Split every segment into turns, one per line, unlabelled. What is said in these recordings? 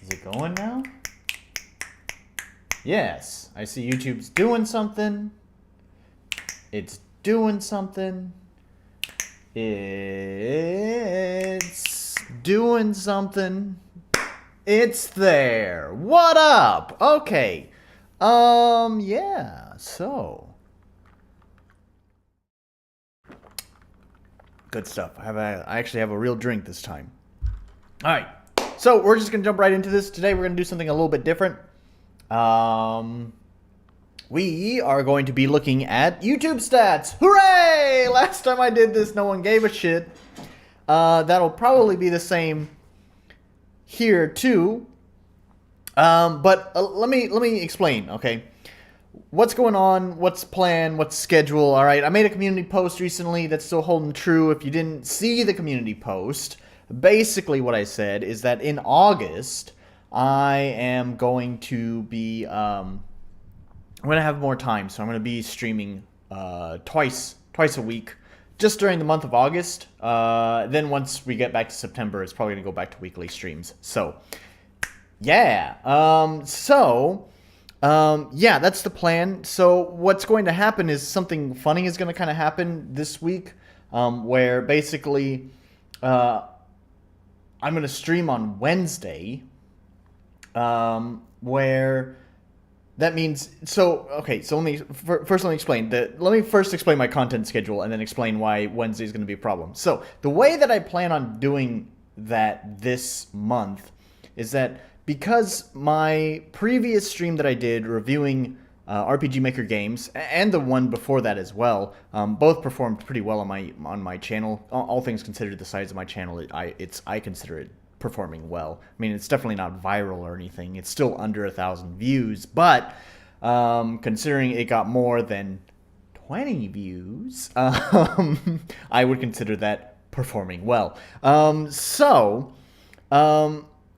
Is it going now? Yes, I see YouTube's doing something. It's doing something. It's doing something. It's there. What up? Okay. Yeah, so. Good stuff. I actually have a real drink this time. Alright. So, we're just going to jump right into this. Today, we're going to do something a little bit different. We are going to be looking at YouTube stats. Hooray! Last time I did this, no one gave a shit. That'll probably be the same here too. But let me explain, okay? What's going on? What's planned? What's schedule? All right, I made a community post recently that's still holding true. If you didn't see the community post, basically what I said is that in August, I am going to be, I'm going to have more time, so I'm going to be streaming twice a week, just during the month of August. Then once we get back to September, it's probably going to go back to weekly streams. So, yeah. Yeah, that's the plan. So what's going to happen is something funny is going to kind of happen this week, where basically I'm going to stream on Wednesday, where that means, okay, so let me explain. Let me first explain my content schedule and then explain why Wednesday is going to be a problem. So the way that I plan on doing that this month is that because my previous stream that I did reviewing RPG Maker games, and the one before that as well, both performed pretty well on my channel. All things considered, the size of my channel, I consider it performing well. I mean, it's definitely not viral or anything. It's still under 1,000 views, but considering it got more than 20 views, I would consider that performing well.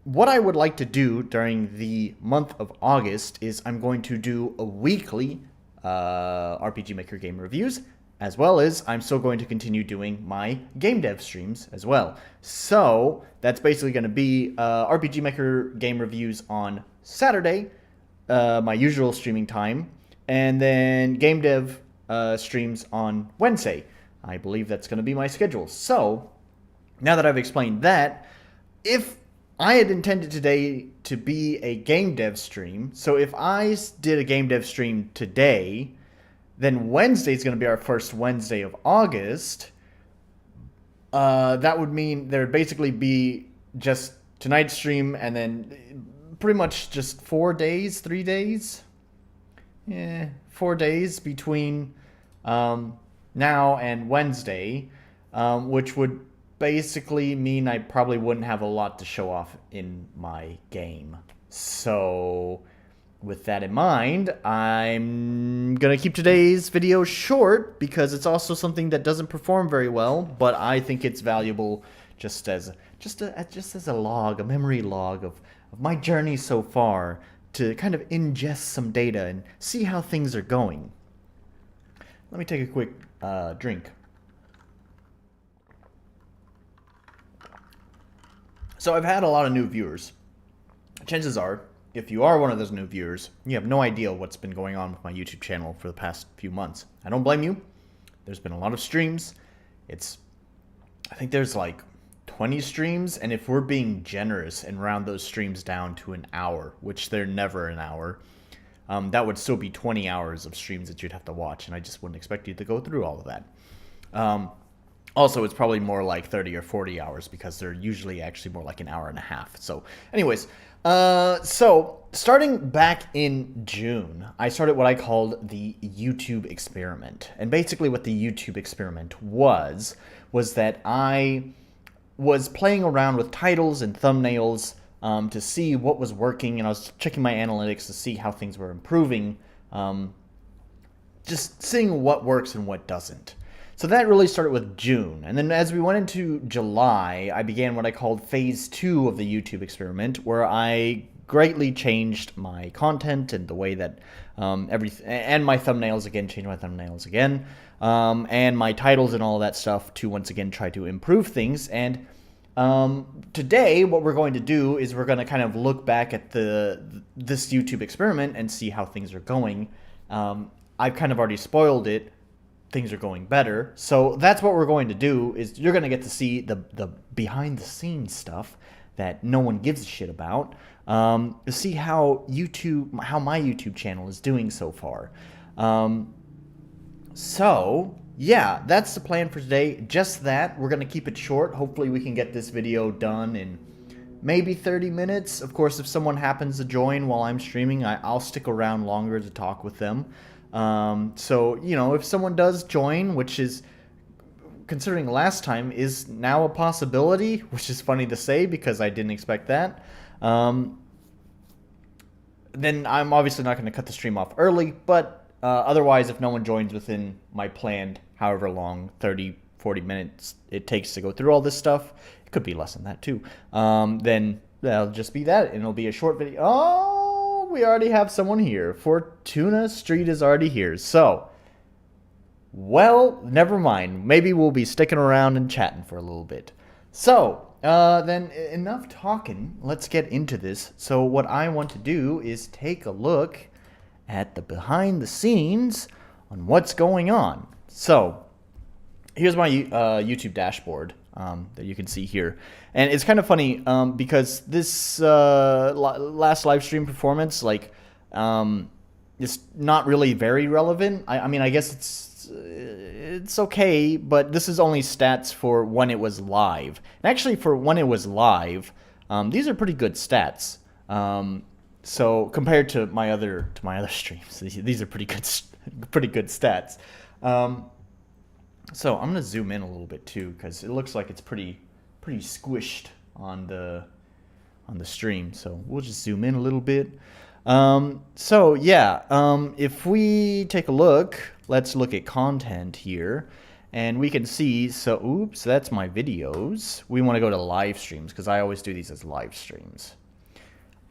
What I would like to do during the month of August is I'm going to do a weekly RPG Maker game reviews, as well as I'm still going to continue doing my game dev streams as well. So that's basically going to be RPG Maker game reviews on Saturday, my usual streaming time, and then game dev streams on Wednesday. I believe that's going to be my schedule. So now that I've explained that, if I had intended today to be a game dev stream, so if I did a game dev stream today, then Wednesday is going to be our first Wednesday of August. That would mean there would basically be just tonight's stream and then pretty much just 4 days, 3 days? Yeah, 4 days between now and Wednesday, which would basically mean I probably wouldn't have a lot to show off in my game. So with that in mind, I'm gonna keep today's video short because it's also something that doesn't perform very well, but I think it's valuable just as a log, a memory log of my journey so far, to kind of ingest some data and see how things are going. Let me take a quick drink. So I've had a lot of new viewers. Chances are, if you are one of those new viewers, you have no idea what's been going on with my YouTube channel for the past few months. I don't blame you. There's been a lot of streams. I think there's like 20 streams, and if we're being generous and round those streams down to an hour, which they're never an hour, that would still be 20 hours of streams that you'd have to watch, and I just wouldn't expect you to go through all of that. Also, it's probably more like 30 or 40 hours because they're usually actually more like an hour and a half. So anyways, so starting back in June, I started what I called the YouTube experiment. And basically what the YouTube experiment was that I was playing around with titles and thumbnails to see what was working, and I was checking my analytics to see how things were improving, just seeing what works and what doesn't. So that really started with June. And then as we went into July, I began what I called phase 2 of the YouTube experiment, where I greatly changed my content and the way that everything, and my thumbnails again, and my titles and all that stuff to once again try to improve things. And Today, what we're going to do is we're going to kind of look back at this YouTube experiment and see how things are going. I've kind of already spoiled it. Things are going better. So that's what we're going to do, is you're going to get to see the behind the scenes stuff that no one gives a shit about. To see how my YouTube channel is doing so far. So yeah, that's the plan for today. Just that. We're going to keep it short. Hopefully we can get this video done in maybe 30 minutes. Of course, if someone happens to join while I'm streaming, I'll stick around longer to talk with them. So, you know, if someone does join, which is, considering last time, is now a possibility, which is funny to say because I didn't expect that, then I'm obviously not going to cut the stream off early, but otherwise, if no one joins within my planned however long, 30, 40 minutes it takes to go through all this stuff, it could be less than that too, then that'll just be that, and it'll be a short video. Oh, we already have someone here. Fortuna Street is already here. So, well, never mind. Maybe we'll be sticking around and chatting for a little bit. So, then enough talking. Let's get into this. So what I want to do is take a look at the behind the scenes on what's going on. So here's my YouTube dashboard that you can see here. And it's kind of funny because this last live stream performance, like, it's not really very relevant. I mean, I guess it's okay, but this is only stats for when it was live. And actually, for when it was live, these are pretty good stats. So compared to my other streams, these are pretty good stats. So I'm gonna zoom in a little bit too, because it looks like it's pretty squished on the stream. So we'll just zoom in a little bit. So yeah, if we take a look, let's look at content here, and we can see, so oops, that's my videos. We want to go to live streams, because I always do these as live streams.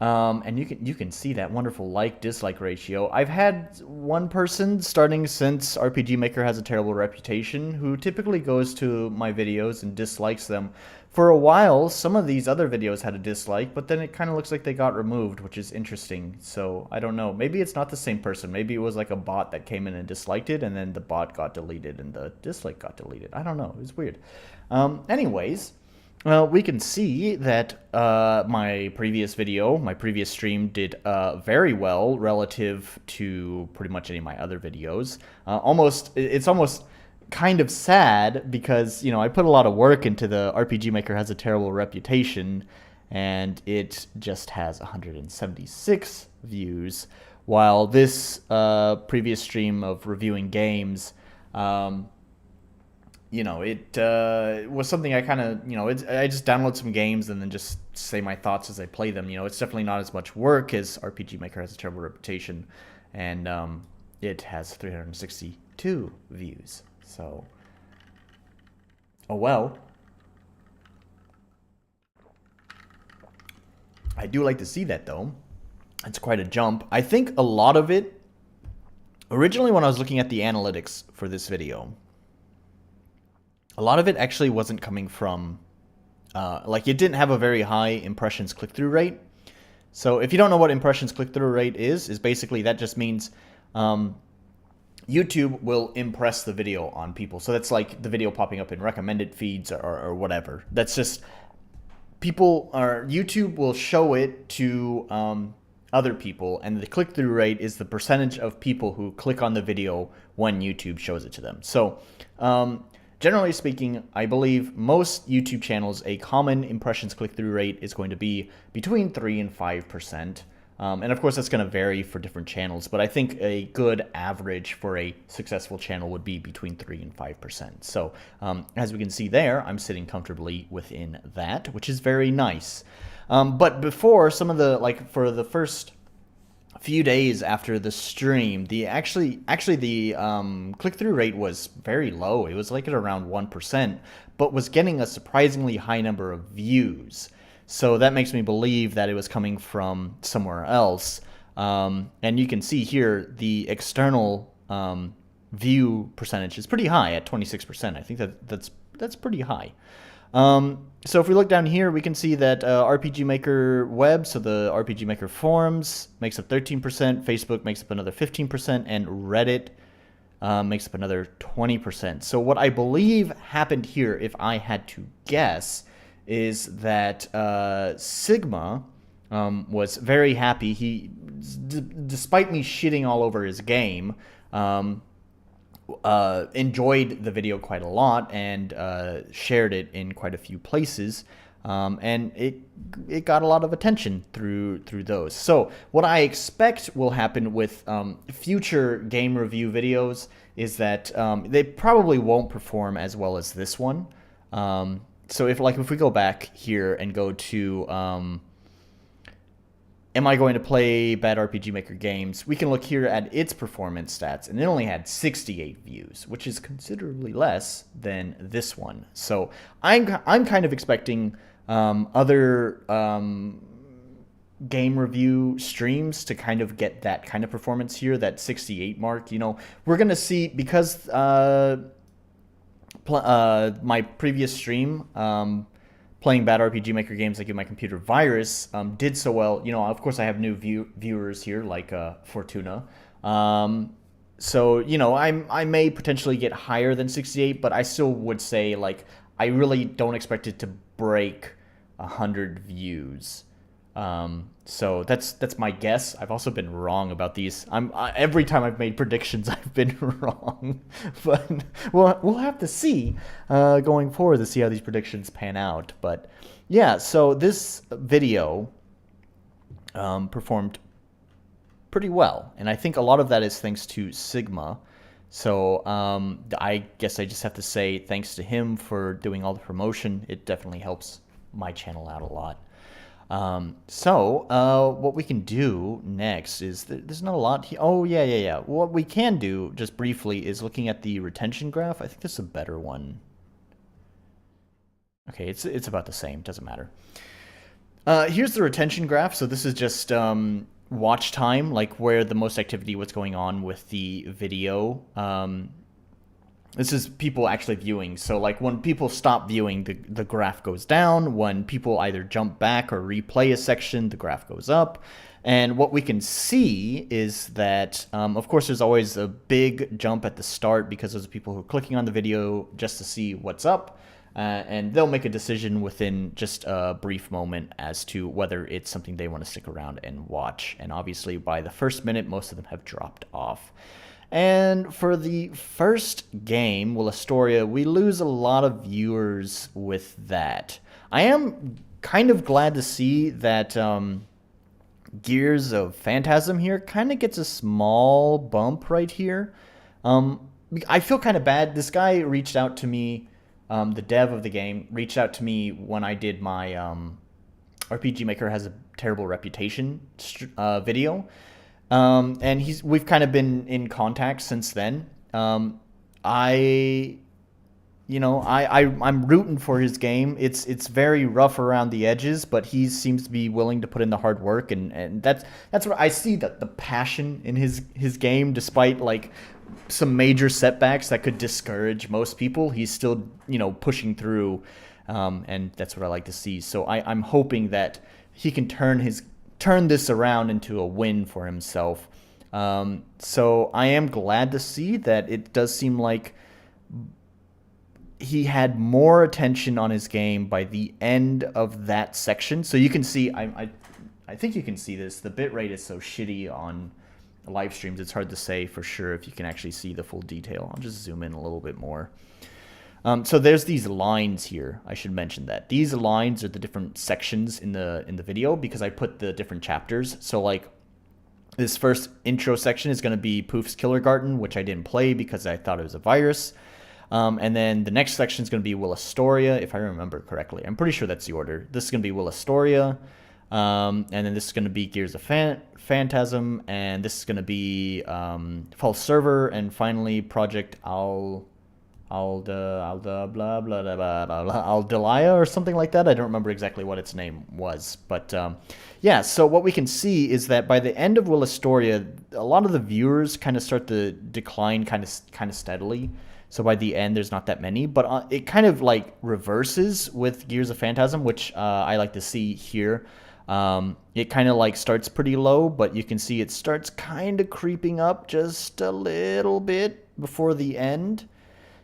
And you can see that wonderful like-dislike ratio. I've had one person, starting since RPG Maker has a terrible reputation, who typically goes to my videos and dislikes them. For a while, some of these other videos had a dislike, but then it kind of looks like they got removed, which is interesting. So, I don't know. Maybe it's not the same person. Maybe it was like a bot that came in and disliked it, and then the bot got deleted and the dislike got deleted. I don't know. It was weird. Anyways, well, we can see that my previous stream did very well relative to pretty much any of my other videos. It's almost kind of sad because, you know, I put a lot of work into the RPG Maker has a terrible reputation, and it just has 176 views, while this previous stream of reviewing games, you know, it was something I kind of, you know, I just download some games and then just say my thoughts as I play them. You know, it's definitely not as much work as RPG Maker has a terrible reputation, and it has 362 views. So, oh well. I do like to see that, though. It's quite a jump. I think a lot of it, originally when I was looking at the analytics for this video, a lot of it actually wasn't coming from, like, it didn't have a very high impressions click-through rate. So if you don't know what impressions click-through rate is basically that just means YouTube will impress the video on people. So that's like the video popping up in recommended feeds or whatever. That's just YouTube will show it to other people, and the click-through rate is the percentage of people who click on the video when YouTube shows it to them. So generally speaking, I believe most YouTube channels, a common impressions click-through rate is going to be between 3 and 5%. And of course, that's going to vary for different channels, but I think a good average for a successful channel would be between 3 and 5%. So as we can see there, I'm sitting comfortably within that, which is very nice. But before, some of the, like, for the first few days after the stream, the click-through rate was very low. It was like at around 1%, but was getting a surprisingly high number of views. So that makes me believe that it was coming from somewhere else. And you can see here the external view percentage is pretty high at 26%. I think that's pretty high. So if we look down here, we can see that RPG Maker web, so the RPG Maker forums, makes up 13%, Facebook makes up another 15%, and Reddit makes up another 20%. So what I believe happened here, if I had to guess, is that Sigma was very happy. He, despite me shitting all over his game, enjoyed the video quite a lot and shared it in quite a few places, and it got a lot of attention through those. So what I expect will happen with future game review videos is that they probably won't perform as well as this one. So if we go back here and go to am I going to play Bad RPG Maker games? We can look here at its performance stats, and it only had 68 views, which is considerably less than this one. So I'm kind of expecting other game review streams to kind of get that kind of performance here, that 68 mark. You know, we're gonna see, because my previous stream, playing Bad RPG Maker games that give my computer virus, did so well. You know, of course I have new viewers here, like Fortuna. So, you know, I may potentially get higher than 68, but I still would say, like, I really don't expect it to break 100 views. So that's my guess. I've also been wrong about these. Every time I've made predictions, I've been wrong. But we'll have to see going forward to see how these predictions pan out. But yeah, so this video performed pretty well, and I think a lot of that is thanks to Sigma. So I guess I just have to say thanks to him for doing all the promotion. It definitely helps my channel out a lot. So what we can do next is there's not a lot here. Oh, yeah. What we can do, just briefly, is looking at the retention graph. I think this is a better one. Okay, it's about the same. Doesn't matter. Here's the retention graph. So this is just watch time, like where the most activity was going on with the video. This is people actually viewing. So like when people stop viewing, the graph goes down. When people either jump back or replay a section, the graph goes up. And what we can see is that, of course, there's always a big jump at the start because those are people who are clicking on the video just to see what's up. And they'll make a decision within just a brief moment as to whether it's something they want to stick around and watch. And obviously, by the first minute, most of them have dropped off. And for the first game, Will Astoria, we lose a lot of viewers with that. I am kind of glad to see that Gears of Phantasm here kind of gets a small bump right here. I feel kind of bad. This guy reached out to me, the dev of the game, reached out to me when I did my RPG Maker Has a Terrible Reputation video. And we've kind of been in contact since then. I'm rooting for his game. It's very rough around the edges, but he seems to be willing to put in the hard work, and that's what I see, the passion in his game, despite like some major setbacks that could discourage most people. He's still, pushing through, and that's what I like to see. So I'm hoping that he can turn this around into a win for himself. So I am glad to see that it does seem like he had more attention on his game by the end of that section. So you can see, I think you can see this. The bitrate is so shitty on live streams. It's hard to say for sure if you can actually see the full detail. I'll just zoom in a little bit more. So there's these lines here. I should mention that these lines are the different sections in the video because I put the different chapters. So like this first intro section is going to be Poof's Kindergarten, which I didn't play because I thought it was a virus. And then the next section is going to be Will Astoria, if I remember correctly. I'm pretty sure that's the order. This is going to be Will Astoria. And then this is going to be Gears of Phantasm. And this is going to be False Server. And finally, Project Aldelia or something like that. I don't remember exactly what its name was. But yeah, so what we can see is that by the end of Will Astoria, a lot of the viewers kind of start to decline kind of steadily. So by the end, there's not that many, but it kind of like reverses with Gears of Phantasm, which I like to see here. It kind of like starts pretty low, but you can see it starts kind of creeping up just a little bit before the end.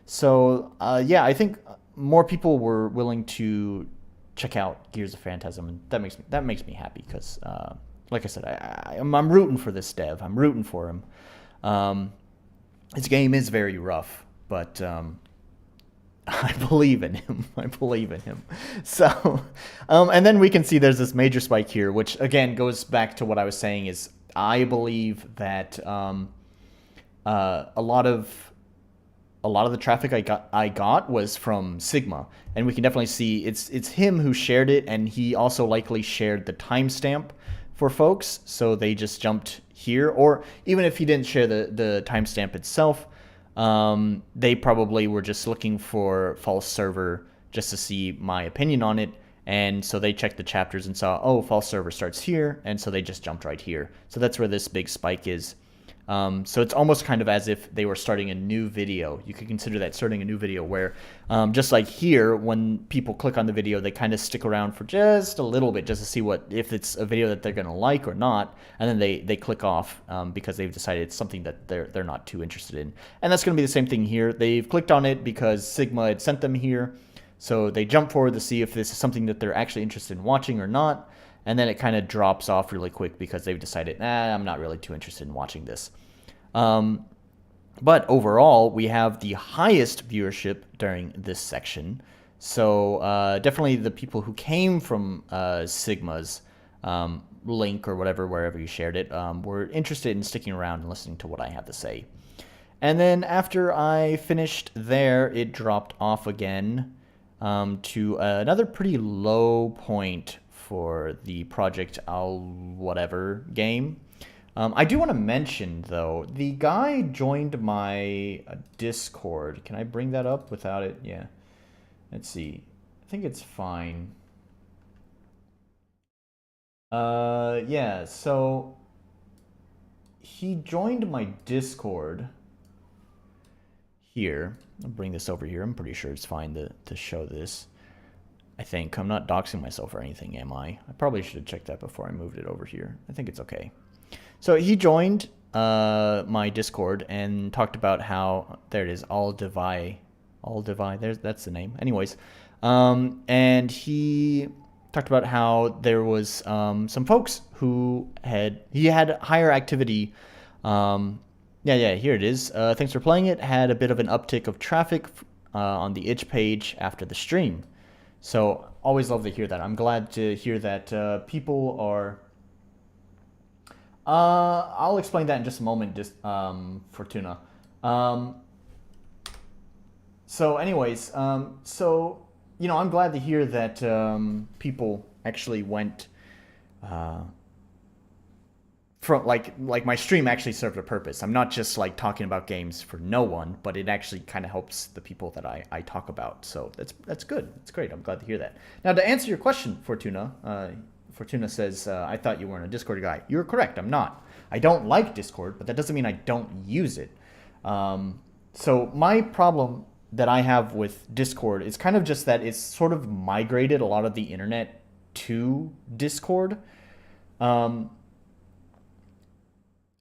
So yeah, I think more people were willing to check out Gears of Phantasm, and that makes me happy because, like I said, I'm rooting for this dev. I'm rooting for him. His game is very rough, but I believe in him. I believe in him. So, and then we can see there's this major spike here, which again goes back to what I was saying is I believe that a lot of the traffic I got was from Sigma, and we can definitely see it's him who shared it, and he also likely shared the timestamp for folks, so they just jumped here, or even if he didn't share the timestamp itself, they probably were just looking for false server just to see my opinion on it, and so they checked the chapters and saw, oh, false server starts here, and so they just jumped right here. So that's where this big spike is. So it's almost kind of as if they were starting a new video. You could consider that starting a new video where, just like here, when people click on the video, they kind of stick around for just a little bit just to see if it's a video that they're going to like or not, and then they click off because they've decided it's something that they're not too interested in. And that's going to be the same thing here. They've clicked on it because Sigma had sent them here, so they jump forward to see if this is something that they're actually interested in watching or not. And then it kind of drops off really quick because they've decided, I'm not really too interested in watching this. But overall, we have the highest viewership during this section. So definitely the people who came from Sigma's link or whatever, wherever you shared it, were interested in sticking around and listening to what I have to say. And then after I finished there, it dropped off again to another pretty low point for the Project Whatever game. I do want to mention, though, the guy joined my Discord. Can I bring that up without it? Yeah. Let's see. I think it's fine. Yeah, so he joined my Discord here. I'll bring this over here. I'm pretty sure it's fine to show this. I think. I'm not doxing myself or anything, am I? I probably should have checked that before I moved it over here. I think it's okay. So he joined my Discord and talked about how, there it is, All-Devi, that's the name. Anyways, and he talked about how there was some folks who he had higher activity. Yeah, here it is. Thanks for playing it. Had a bit of an uptick of traffic on the itch page after the stream. So always love to hear that. I'm glad to hear that people are... I'll explain that in just a moment, Fortuna. So anyways, so, you know, I'm glad to hear that people actually went from, like my stream actually served a purpose. I'm not just like talking about games for no one, but it actually kind of helps the people that I talk about. So that's good. That's great. I'm glad to hear that. Now, to answer your question, Fortuna, Fortuna says, I thought you weren't a Discord guy. You're correct, I'm not. I don't like Discord, but that doesn't mean I don't use it. So my problem that I have with Discord is kind of just that it's sort of migrated a lot of the internet to Discord.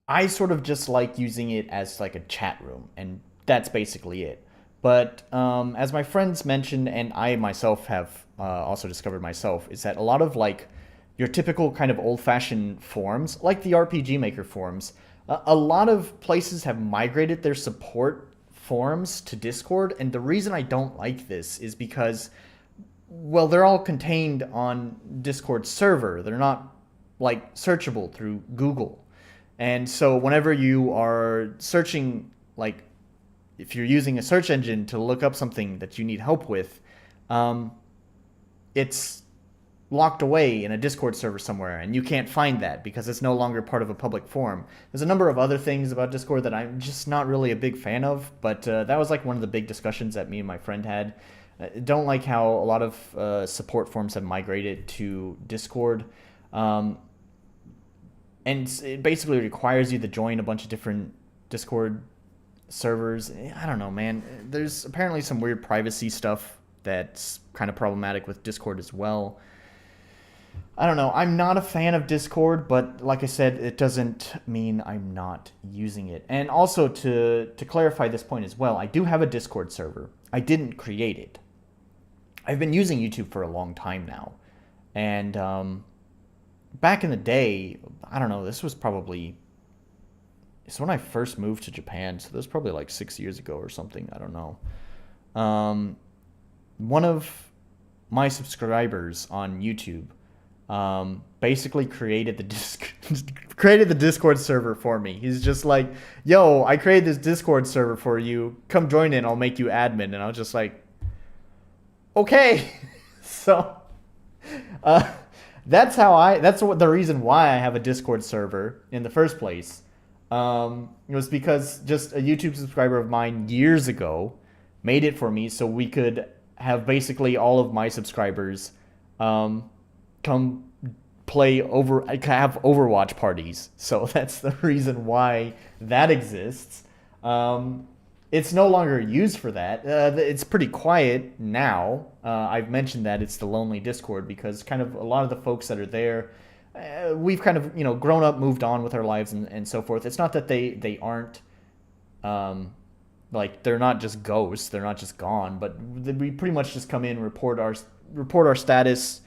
I sort of just like using it as like a chat room, and that's basically it. But as my friends mentioned, and I myself have also discovered myself, is that a lot of like your typical kind of old-fashioned forums, like the RPG Maker forums, a lot of places have migrated their support forums to Discord, and the reason I don't like this is because, well, they're all contained on Discord server. They're not like searchable through Google. And so whenever you are searching, like if you're using a search engine to look up something that you need help with, it's locked away in a Discord server somewhere, and you can't find that because it's no longer part of a public forum. There's a number of other things about Discord that I'm just not really a big fan of, but that was like one of the big discussions that me and my friend had. Don't like how a lot of support forums have migrated to Discord. And it basically requires you to join a bunch of different Discord servers. I don't know, man. There's apparently some weird privacy stuff that's kind of problematic with Discord as well. I don't know. I'm not a fan of Discord, but like I said, it doesn't mean I'm not using it. And also to clarify this point as well, I do have a Discord server. I didn't create it. I've been using YouTube for a long time now. And back in the day, I don't know, this was probably... It's when I first moved to Japan, so this was probably like 6 years ago or something. I don't know. One of my subscribers on YouTube basically created the Discord server for me. He's just like, "Yo, I created this Discord server for you. Come join in. I'll make you admin." And I was just like, "Okay." So, that's the reason why I have a Discord server in the first place. It was because just a YouTube subscriber of mine years ago made it for me, so we could have basically all of my subscribers come play have Overwatch parties. So that's the reason why that exists. It's no longer used for that. It's pretty quiet now. I've mentioned that it's the lonely Discord because kind of a lot of the folks that are there, we've kind of, grown up, moved on with our lives and so forth. It's not that they aren't, like, they're not just ghosts, they're not just gone, but we pretty much just come in, report our status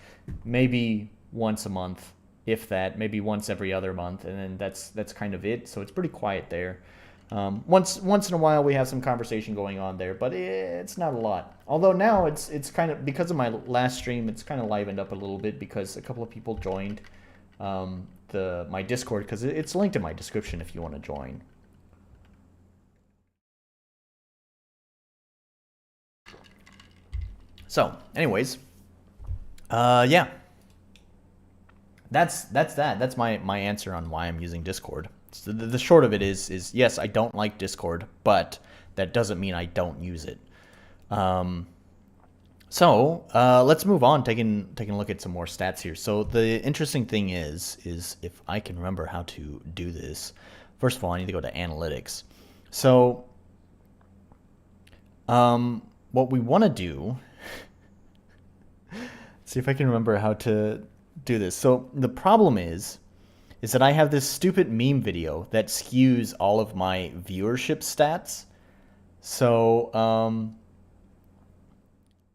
maybe once a month, if that, maybe once every other month, and then that's kind of it. So it's pretty quiet there. Once in a while we have some conversation going on there, but it's not a lot. Although now it's kind of, because of my last stream, it's kind of livened up a little bit because a couple of people joined my Discord, because it's linked in my description if you want to join. So, anyways, yeah, that's that. That's my answer on why I'm using Discord. So the short of it is yes, I don't like Discord, but that doesn't mean I don't use it. So let's move on, taking a look at some more stats here. So the interesting thing is if I can remember how to do this. First of all, I need to go to analytics. So what we want to do, see if I can remember how to do this. So the problem is that I have this stupid meme video that skews all of my viewership stats. So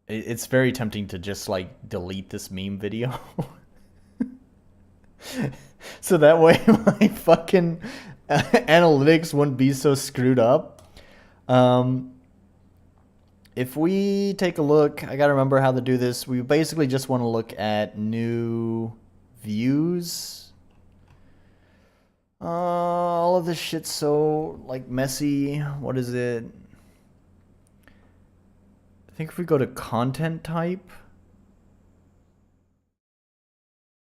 it's very tempting to just like delete this meme video. So that way my fucking analytics wouldn't be so screwed up. If we take a look, I gotta remember how to do this. We basically just want to look at new views. All of this shit's so like messy. What is it? I think if we go to content type.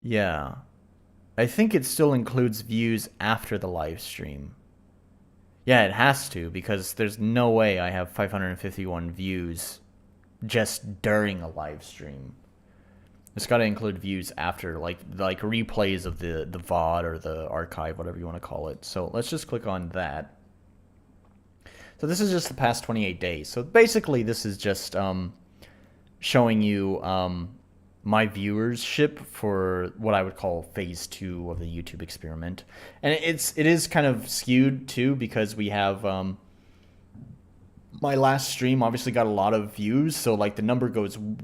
Yeah. I think it still includes views after the live stream. Yeah, it has to, because there's no way I have 551 views just during a live stream. It's got to include views after, like replays of the VOD or the archive, whatever you want to call it. So let's just click on that. So this is just the past 28 days. So basically this is just showing you my viewership for what I would call phase 2 of the YouTube experiment. And it is kind of skewed too, because we have my last stream obviously got a lot of views, so like the number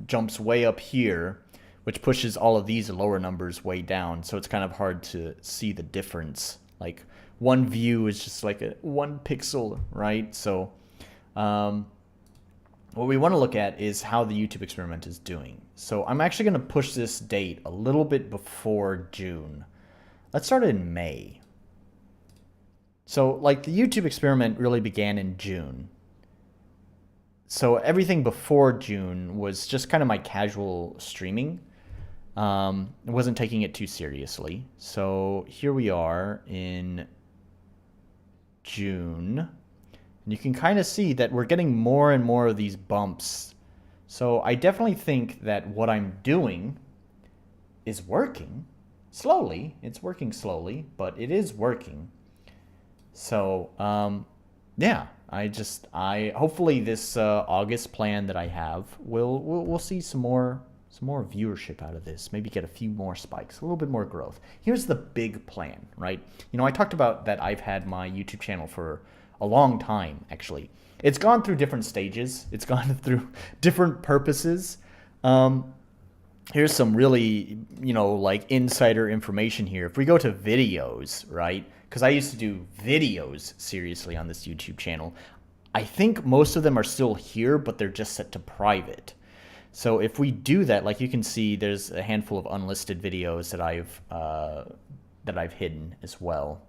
jumps way up here, which pushes all of these lower numbers way down. So it's kind of hard to see the difference. Like one view is just like one pixel, right? So what we want to look at is how the YouTube experiment is doing. So I'm actually going to push this date a little bit before June. Let's start in May. So like the YouTube experiment really began in June. So everything before June was just kind of my casual streaming. I wasn't taking it too seriously. So here we are in June. And you can kind of see that we're getting more and more of these bumps. So I definitely think that what I'm doing is working. Slowly. It's working slowly, but it is working. So, yeah. I hopefully this August plan that I have we'll see some more viewership out of this. Maybe get a few more spikes, a little bit more growth. Here's the big plan, right? You know, I talked about that I've had my YouTube channel for a long time, actually. It's gone through different stages. It's gone through different purposes. Here's some really, you know, like insider information here. If we go to videos, right? Because I used to do videos seriously on this YouTube channel. I think most of them are still here, but they're just set to private. So if we do that, like you can see, there's a handful of unlisted videos that I've hidden as well.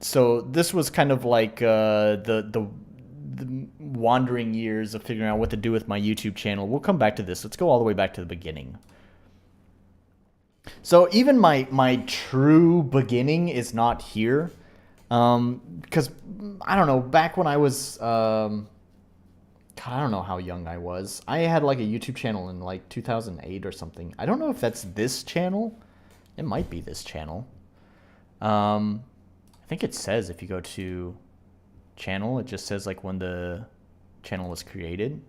So this was kind of like the wandering years of figuring out what to do with my YouTube channel. We'll come back to this. Let's go all the way back to the beginning. So even my true beginning is not here, because I don't know. Back when I was, God, I don't know how young I was. I had like a YouTube channel in like 2008 or something. I don't know if that's this channel. It might be this channel. I think it says if you go to channel, it just says like when the channel was created.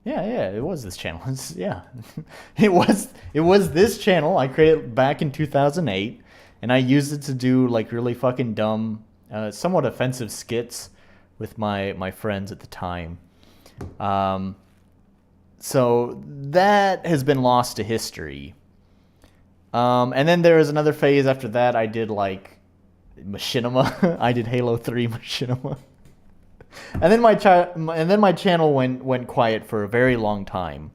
Yeah, it was this channel. Yeah, it was this channel I created back in 2008, and I used it to do like really fucking dumb, somewhat offensive skits with my friends at the time. So that has been lost to history. And then there was another phase after that. I did like machinima. I did Halo 3 machinima. And then my channel went quiet for a very long time.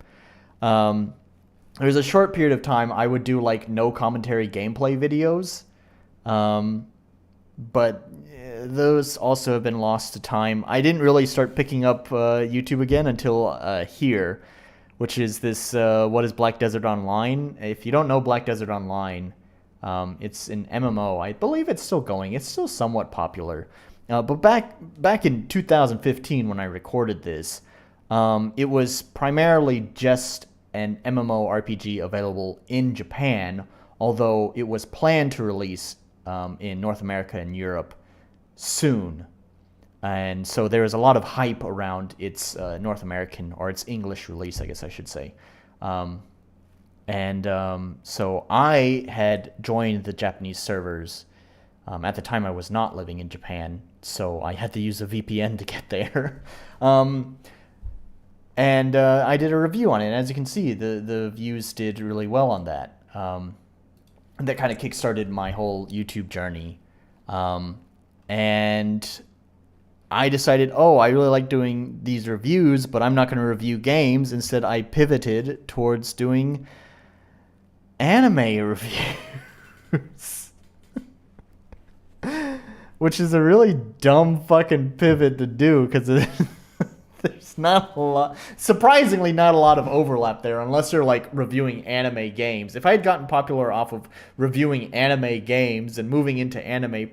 There was a short period of time I would do like no commentary gameplay videos. But those also have been lost to time. I didn't really start picking up YouTube again until here, which is this What is Black Desert Online? If you don't know Black Desert Online, it's an MMO. I believe it's still going. It's still somewhat popular. But back in 2015 when I recorded this, it was primarily just an MMORPG available in Japan, although it was planned to release in North America and Europe soon. And so there was a lot of hype around its North American, or its English release, I guess I should say. So I had joined the Japanese servers. At the time, I was not living in Japan, so I had to use a VPN to get there. I did a review on it, and as you can see, the views did really well on that. That kind of kickstarted my whole YouTube journey. And I decided, I really like doing these reviews, but I'm not going to review games. Instead, I pivoted towards doing anime reviews. Which is a really dumb fucking pivot to do, because there's not a lot, surprisingly not a lot of overlap there, unless you're like reviewing anime games. If I had gotten popular off of reviewing anime games and moving into anime,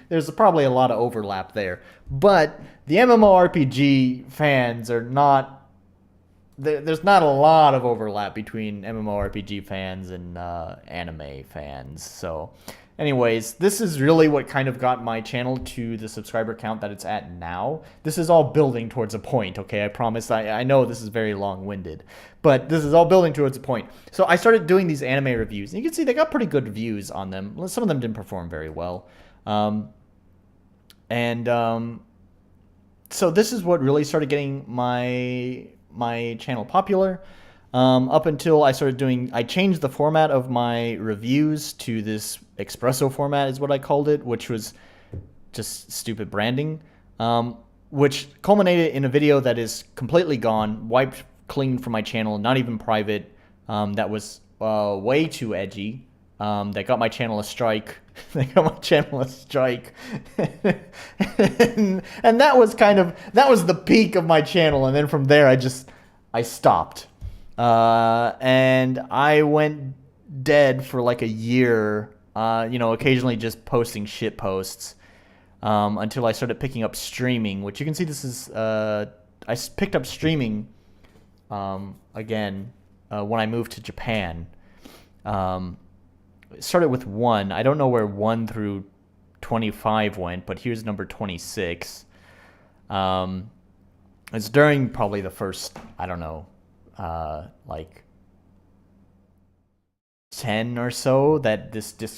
there's probably a lot of overlap there. But the MMORPG fans are not, there's not a lot of overlap between MMORPG fans and anime fans. So anyways, this is really what kind of got my channel to the subscriber count that it's at now. This is all building towards a point, okay? I promise. I know this is very long-winded, but this is all building towards a point. So I started doing these anime reviews, and you can see they got pretty good views on them. Some of them didn't perform very well. So this is what really started getting my channel popular. Up until I changed the format of my reviews to this espresso format is what I called it, which was just stupid branding, which culminated in a video that is completely gone, wiped clean from my channel, not even private, that was way too edgy, that got my channel a strike. And that was the peak of my channel, and then from there I stopped. And I went dead for like a year, occasionally just posting shit posts, until I started picking up streaming, which you can see this is, I picked up streaming, again, when I moved to Japan. It started with 1. I don't know where 1 through 25 went, but here's number 26. It's during probably the first, I don't know, like 10 or so that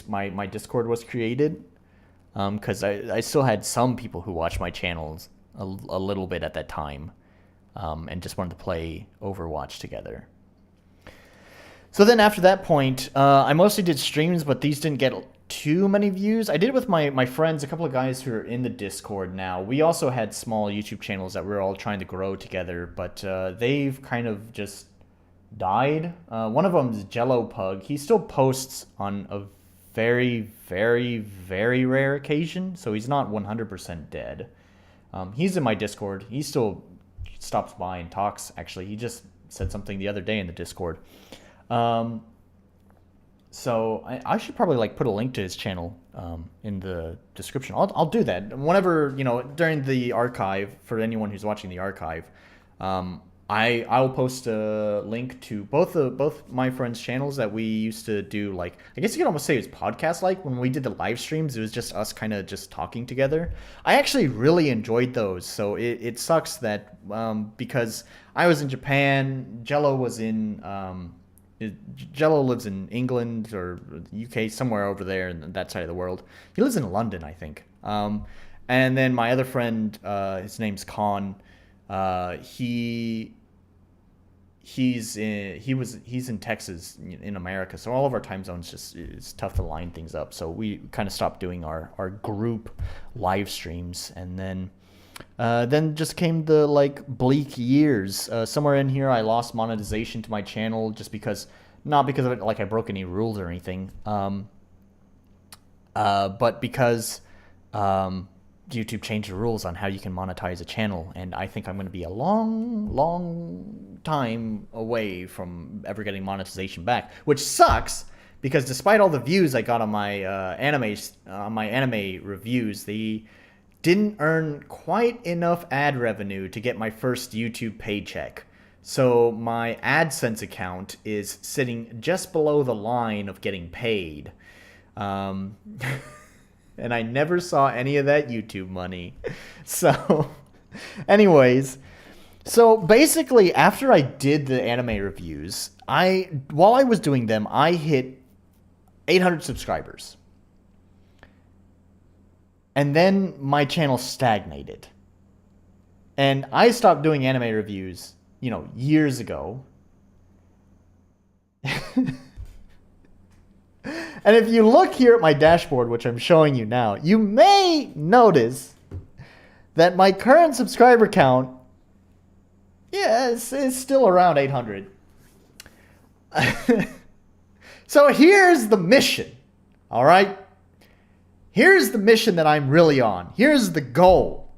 my Discord was created. Because I still had some people who watched my channels a little bit at that time, and just wanted to play Overwatch together. So then after that point, I mostly did streams, but these didn't get too many views. I did it with my friends, a couple of guys who are in the Discord now. We also had small YouTube channels that we were all trying to grow together, but they've kind of just died. One of them is JelloPug. He still posts on a very, very, very rare occasion, so he's not 100% dead. He's in my Discord. He still stops by and talks, actually. He just said something the other day in the Discord. So I should probably like put a link to his channel in the description. I'll do that whenever, you know, during the archive. For anyone who's watching the archive, I'll post a link to both my friends' channels that we used to do. Like, I guess you could almost say it was podcast like. When we did the live streams, it was just us kind of just talking together. I actually really enjoyed those. So it sucks that because I was in Japan, Jello was in Jello lives in England or UK, somewhere over there in that side of the world. He lives in London, I think. And then my other friend, his name's Khan. He's in Texas in America, so all of our time zones it's tough to line things up. So we kind of stopped doing our group live streams, and then just came the like bleak years. Somewhere in here, I lost monetization to my channel just because, not because of it, like I broke any rules or anything, but because YouTube changed the rules on how you can monetize a channel, and I think I'm going to be a long, long time away from ever getting monetization back, which sucks because despite all the views I got on my anime reviews, they didn't earn quite enough ad revenue to get my first YouTube paycheck. So my AdSense account is sitting just below the line of getting paid. And I never saw any of that YouTube money. So, anyways, so basically after I did the anime reviews, while I was doing them, I hit 800 subscribers. And then my channel stagnated. And I stopped doing anime reviews, you know, years ago. And if you look here at my dashboard, which I'm showing you now, you may notice that my current subscriber count, is still around 800. So here's the mission, all right? Here's the mission that I'm really on. Here's the goal.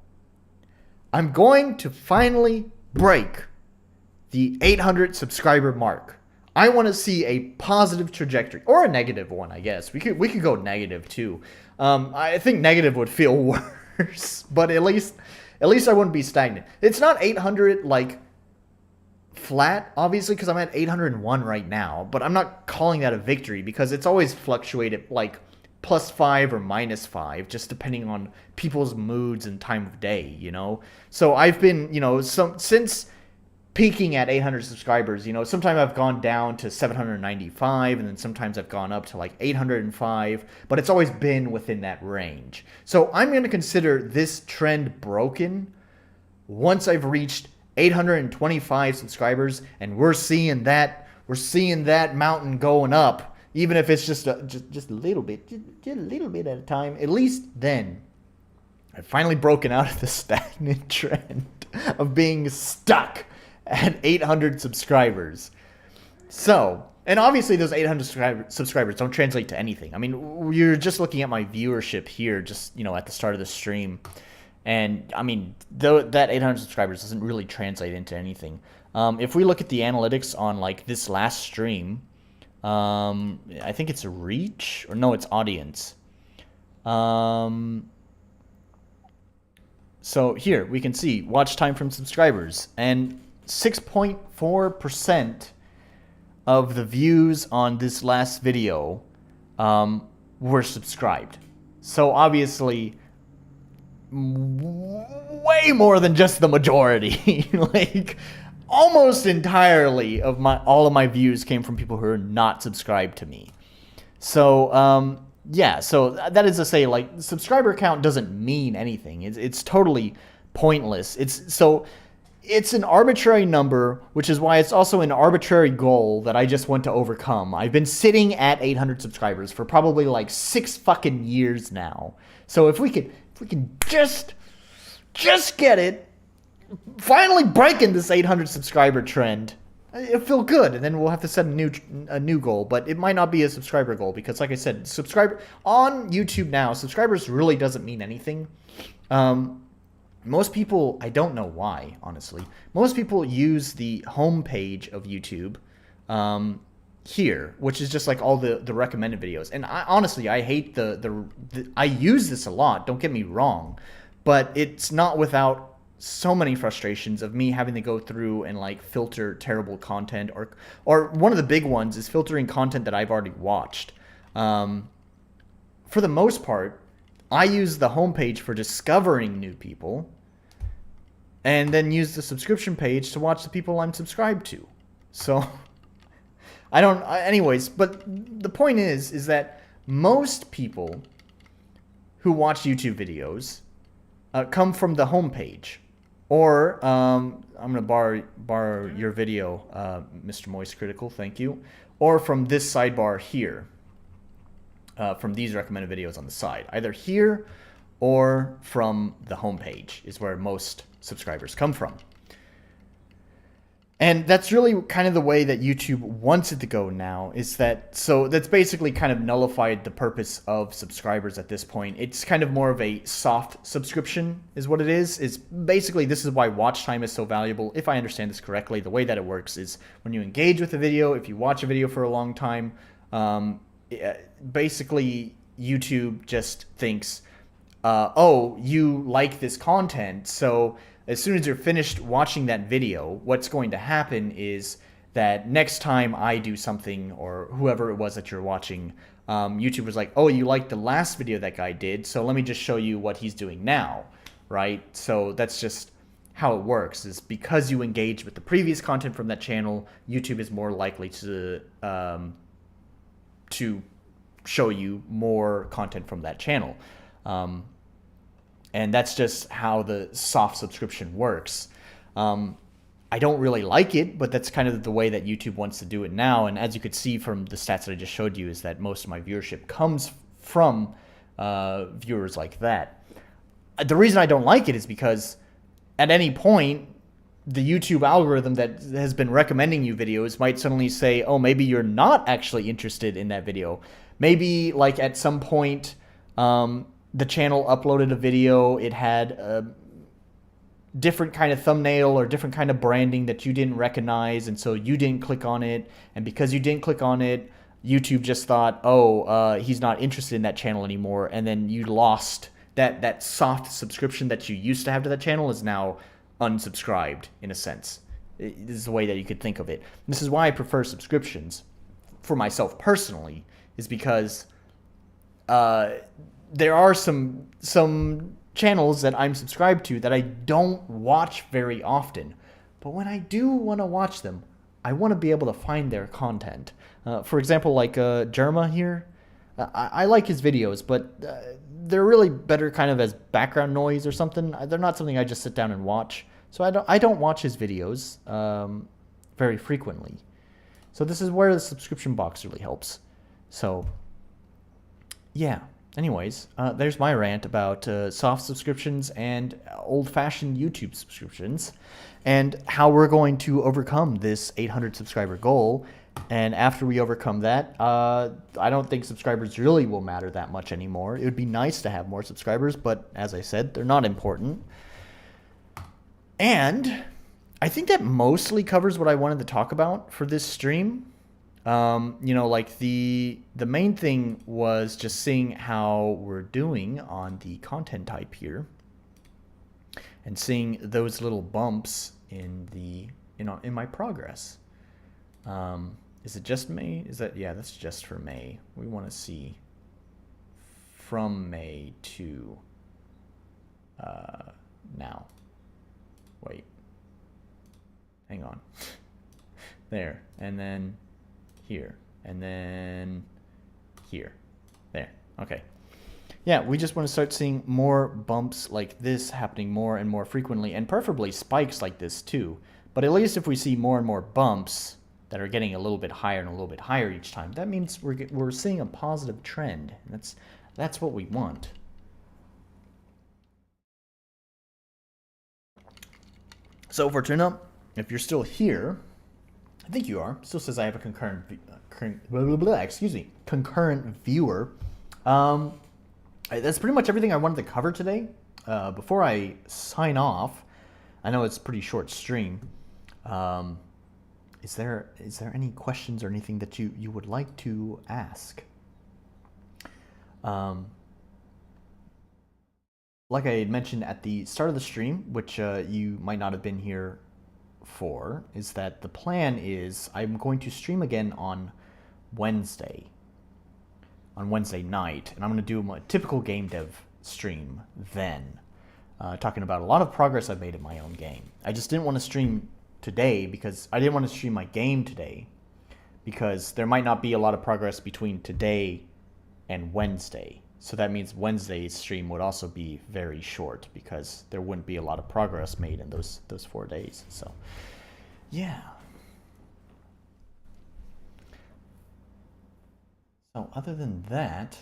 I'm going to finally break the 800 subscriber mark. I want to see a positive trajectory, or a negative one, I guess. We could go negative too. I think negative would feel worse, but at least I wouldn't be stagnant. It's not 800 like flat, obviously, because I'm at 801 right now. But I'm not calling that a victory because it's always fluctuated like +5 or -5, just depending on people's moods and time of day. You know, so I've been, you know, since peaking at 800 subscribers, you know, sometimes I've gone down to 795, and then sometimes I've gone up to like 805, but it's always been within that range. So I'm going to consider this trend broken once I've reached 825 subscribers, and we're seeing that mountain going up, even if it's just a little bit, just a little bit at a time. At least then I've finally broken out of the stagnant trend of being stuck at 800 subscribers. So, and obviously those 800 subscribers don't translate to anything. I mean, you're just looking at my viewership here, just, you know, at the start of the stream. And, I mean, that 800 subscribers doesn't really translate into anything. If we look at the analytics on, like, this last stream, I think it's reach, or no, it's audience. So here, we can see watch time from subscribers, and 6.4% of the views on this last video were subscribed. So obviously, way more than just the majority. Like, almost entirely of all of my views came from people who are not subscribed to me. So, yeah, so that is to say, like, subscriber count doesn't mean anything. It's totally pointless. It's an arbitrary number, which is why it's also an arbitrary goal that I just want to overcome. I've been sitting at 800 subscribers for probably like 6 fucking years now. So if we could just get it, finally breaking this 800 subscriber trend, it'll feel good, and then we'll have to set a new goal. But it might not be a subscriber goal because, like I said, subscriber on YouTube now, subscribers really doesn't mean anything. Most people, I don't know why, honestly. Most people use the home page of YouTube here, which is just like all the recommended videos. And honestly, I hate I use this a lot. Don't get me wrong, but it's not without so many frustrations of me having to go through and like filter terrible content, or one of the big ones is filtering content that I've already watched. For the most part, I use the homepage for discovering new people, and then use the subscription page to watch the people I'm subscribed to. So anyways, but the point is that most people who watch YouTube videos come from the homepage. Or, I'm going to borrow your video, Mr. Moist Critical, thank you. Or from this sidebar here, from these recommended videos on the side. Either here or from the homepage is where most subscribers come from. And that's really kind of the way that YouTube wants it to go now, so that's basically kind of nullified the purpose of subscribers at this point. It's kind of more of a soft subscription is what it is. It's basically, this is why watch time is so valuable. If I understand this correctly, the way that it works is when you engage with a video, if you watch a video for a long time, basically YouTube just thinks, oh, you like this content, so as soon as you're finished watching that video, what's going to happen is that next time I do something, or whoever it was that you're watching, YouTube was like, oh, you liked the last video that guy did, so let me just show you what he's doing now, right? So that's just how it works, is because you engage with the previous content from that channel, YouTube is more likely to show you more content from that channel. And that's just how the soft subscription works. I don't really like it, but that's kind of the way that YouTube wants to do it now. And as you could see from the stats that I just showed you, is that most of my viewership comes from viewers like that. The reason I don't like it is because at any point, the YouTube algorithm that has been recommending you videos might suddenly say, oh, maybe you're not actually interested in that video. Maybe like at some point, the channel uploaded a video, it had a different kind of thumbnail or different kind of branding that you didn't recognize, and so you didn't click on it, and because you didn't click on it, YouTube just thought, oh, he's not interested in that channel anymore, and then you lost that soft subscription that you used to have to that channel is now unsubscribed, in a sense. This is the way that you could think of it. This is why I prefer subscriptions for myself personally, is because there are some channels that I'm subscribed to that I don't watch very often. But when I do want to watch them, I want to be able to find their content. For example, like Jerma here. I like his videos, but they're really better kind of as background noise or something. They're not something I just sit down and watch. So I don't watch his videos very frequently. So this is where the subscription box really helps. So, yeah. Anyways, there's my rant about soft subscriptions and old-fashioned YouTube subscriptions, and how we're going to overcome this 800 subscriber goal. And after we overcome that, I don't think subscribers really will matter that much anymore. It would be nice to have more subscribers, but as I said, they're not important. And I think that mostly covers what I wanted to talk about for this stream. Like the main thing was just seeing how we're doing on the content type here, and seeing those little bumps in my progress. Is it just May? Yeah, that's just for May. We want to see from May to now. Wait. Hang on. There. And then here. And then here. There. Okay. Yeah, we just want to start seeing more bumps like this happening more and more frequently, and preferably spikes like this too. But at least if we see more and more bumps that are getting a little bit higher and a little bit higher each time, that means we're seeing a positive trend. And that's what we want. So Fortuna, if you're still here, I think you are. Still says I have a concurrent viewer. That's pretty much everything I wanted to cover today. Before I sign off, I know it's a pretty short stream. Is there any questions or anything that you would like to ask? Like I had mentioned at the start of the stream, which you might not have been here for, is that the plan is I'm going to stream again on Wednesday night, and I'm going to do my typical game dev stream then, talking about a lot of progress I've made in my own game. I just didn't want to stream today because I didn't want to stream my game today because there might not be a lot of progress between today and Wednesday. So that means Wednesday's stream would also be very short because there wouldn't be a lot of progress made in those 4 days. So, yeah. So other than that,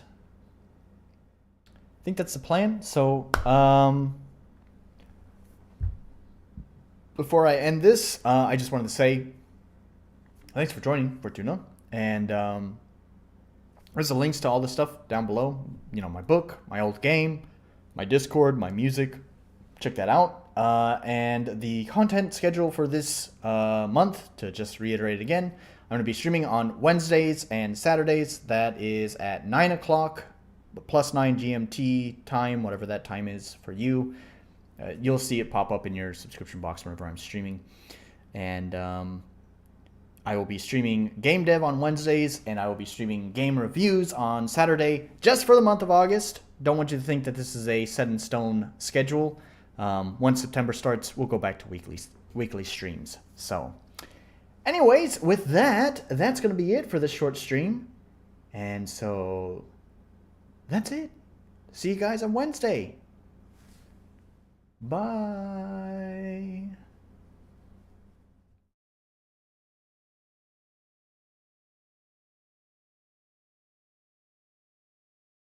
I think that's the plan. So before I end this, I just wanted to say thanks for joining, Fortuna, and there's the links to all this stuff down below. You know, my book, my old game, my Discord, my music. Check that out. And the content schedule for this month, to just reiterate again, I'm going to be streaming on Wednesdays and Saturdays. That is at 9 o'clock, plus 9 GMT time, whatever that time is for you. You'll see it pop up in your subscription box whenever I'm streaming. And I will be streaming game dev on Wednesdays, and I will be streaming game reviews on Saturday, just for the month of August. Don't want you to think that this is a set in stone schedule. Once September starts, we'll go back to weekly streams. So, anyways, with that, that's going to be it for this short stream. And so, that's it. See you guys on Wednesday. Bye.